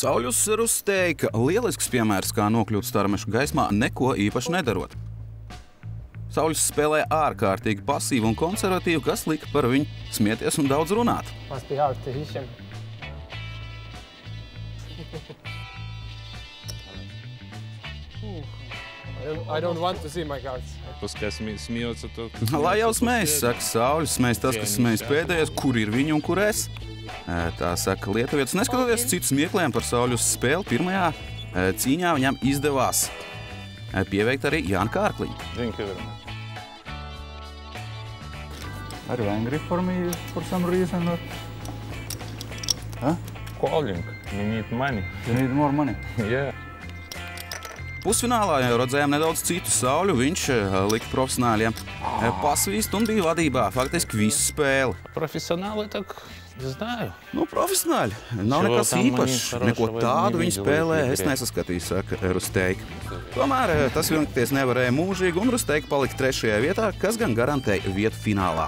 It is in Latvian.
Sauļus Rusteika – lielisks piemērs, kā nokļūt starmešu gaismā, neko īpaši nedarot. Sauļus spēlē ārkārtīgi pasīvu un konservatīvu, kas lika par viņu smieties un daudz runāt. Lai jau smējas, saka Sauļus, smējas tas, kas smējas pēdējais, kur ir viņi un kur es. Tā saka lietuvietis, neskatoties citu smiekliem par Sauļus spēli, pirmajā cīņā viņam izdevās pieveikt arī Jānu Kārkliņu. Are you angry for me for some reason? Or? Huh? Calling. We need money. You need more money? Yeah. Pusfinālā jau redzējām nedaudz citu Sauļu. Viņš lika profesionāļiem pasvīst un bija vadībā faktiski visu spēli. Profesionāli tak, знаю. Nu, profesionāļi. Nav nekas īpašs. Neko tādu viņi spēlē es nesaskatīju, saka Rusteika. Tomēr tas vilkties nevarēja mūžīgi, un Rusteika palika 3. vietā, kas gan garantēja vietu finālā.